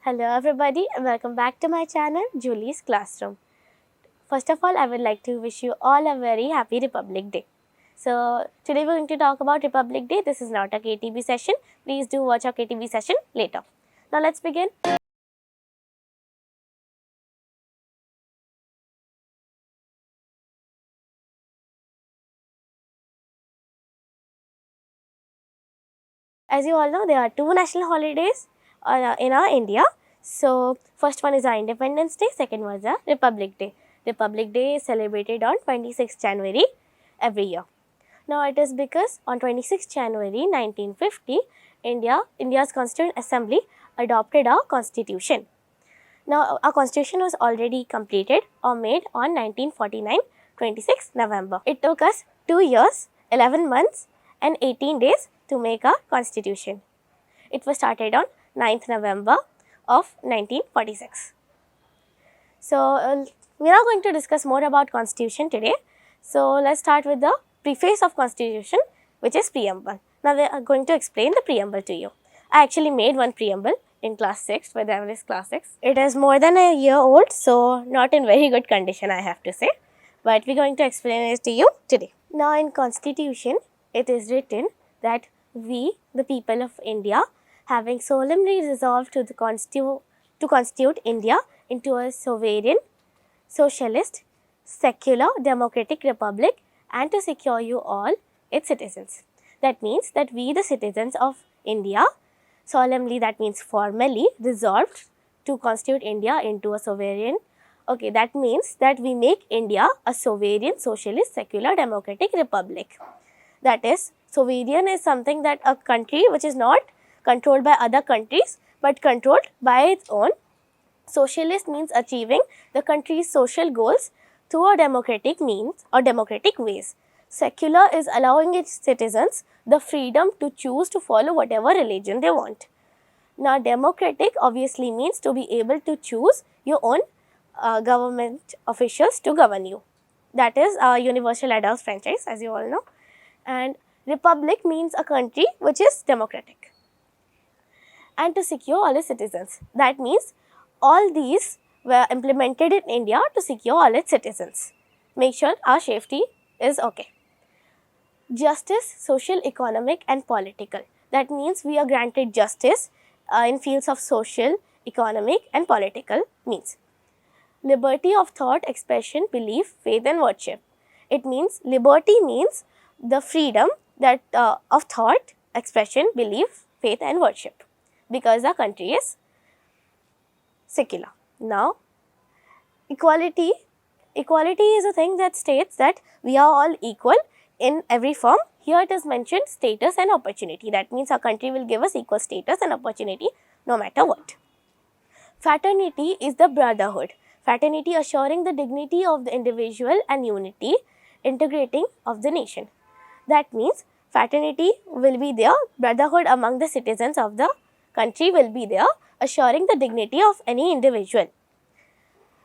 Hello everybody and welcome back to my channel Julie's Classroom. First of all, I would like to wish you all a very happy Republic Day. So today we're going to talk about Republic Day. This is not a KTB session. Please do watch our KTB session later. Now let's begin. As you all know, there are two national holidays in our India. So first one is our Independence Day, second was our Republic Day. Republic Day is celebrated on 26th January every year. Now it is because on 26th January 1950, India's Constituent Assembly adopted our constitution. Now our constitution was already completed or made on 1949, 26th November. It took us 2 years, 11 months and 18 days to make our constitution. It was started on 9th November of 1946. So we are now going to discuss more about constitution today. So let's start with the preface of constitution, which is preamble. Now we are going to explain the preamble to you. I actually made one preamble in class 6 for them is class 6. It is more than a year old, so not in very good condition I have to say, but we are going to explain it to you today. Now in constitution, it is written that we, the people of India, having solemnly resolved to constitute India into a sovereign, socialist, secular, democratic republic and to secure you all its citizens. That means that we, the citizens of India, solemnly, that means formally, resolved to constitute India into a sovereign. Okay, that means that we make India a sovereign, socialist, secular, democratic republic. That is, sovereign is something that a country which is not controlled by other countries but controlled by its own. Socialist means achieving the country's social goals through a democratic means or democratic ways. Secular is allowing its citizens the freedom to choose to follow whatever religion they want. Now, democratic obviously means to be able to choose your own government officials to govern you. That is our universal adult franchise, as you all know. And republic means a country which is democratic. And to secure all its citizens. That means all these were implemented in India to secure all its citizens. Make sure our safety is okay. Justice, social, economic and political. That means we are granted justice in fields of social, economic and political means. Liberty of thought, expression, belief, faith and worship. It means liberty means the freedom that of thought, expression, belief, faith and worship, because our country is secular. Now, equality is a thing that states that we are all equal in every form. Here it is mentioned status and opportunity. That means our country will give us equal status and opportunity no matter what. Fraternity is the brotherhood. Fraternity assuring the dignity of the individual and unity, integrating of the nation. That means fraternity will be there, brotherhood among the citizens of the country will be there, assuring the dignity of any individual.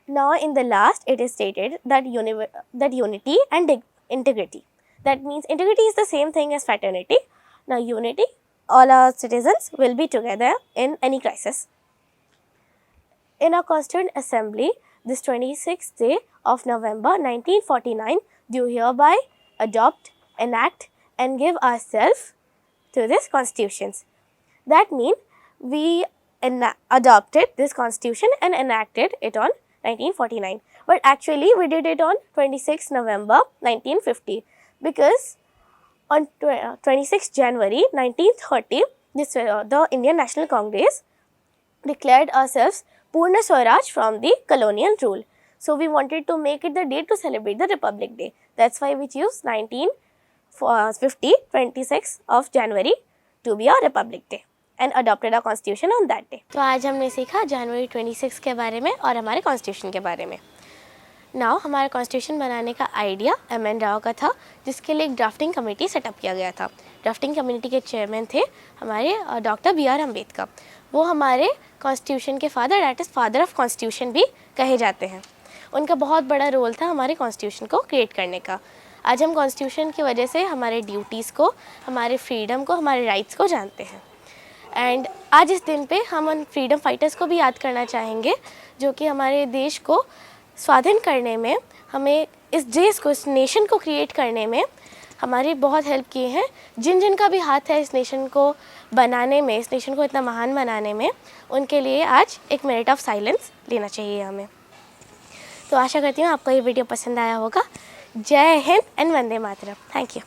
Now in the last it is stated that unity and integrity. That means integrity is the same thing as fraternity. Now unity, all our citizens will be together in any crisis. In our Constituent Assembly, this 26th day of November 1949, do hereby adopt, enact and give ourselves to this constitutions. That means we adopted this constitution and enacted it on 1949. But actually we did it on 26th November 1950 because on 26th January 1930, the Indian National Congress declared ourselves Purna Swaraj from the colonial rule. So we wanted to make it the day to celebrate the Republic Day. That's why we choose 1950, 26th of January to be our Republic Day and adopted our constitution on that day. तो आज हमने सीखा जनवरी 26 के बारे में और हमारे constitution के बारे में. नाउ हमारे कॉन्स्टिट्यूशन बनाने का आइडिया M.N. राव का था, जिसके लिए एक ड्राफ्टिंग कमेटी सेटअप किया गया था. ड्राफ्टिंग कमेटी के चेयरमैन थे हमारे डॉक्टर B.R. अम्बेडकर. वो हमारे कॉन्स्टिट्यूशन के father, that is father of constitution भी कहे जाते हैं. उनका बहुत बड़ा रोल था हमारे कॉन्स्टिट्यूशन को क्रिएट करने का. आज हम कॉन्स्टिट्यूशन की वजह से हमारे ड्यूटीज़ को, हमारे फ्रीडम को, हमारे राइट्स को जानते हैं. एंड आज इस दिन पे हम उन फ्रीडम फाइटर्स को भी याद करना चाहेंगे जो कि हमारे देश को स्वाधीन करने में, हमें इस देश को, इस नेशन को क्रिएट करने में हमारी बहुत हेल्प की है। जिन जिन का भी हाथ है इस नेशन को बनाने में, इस नेशन को इतना महान बनाने में, उनके लिए आज एक मिनट ऑफ साइलेंस लेना चाहिए हमें। तो आशा करती हूँ आपको ये वीडियो पसंद आया होगा। जय Hind and Vande Mataram. Thank you.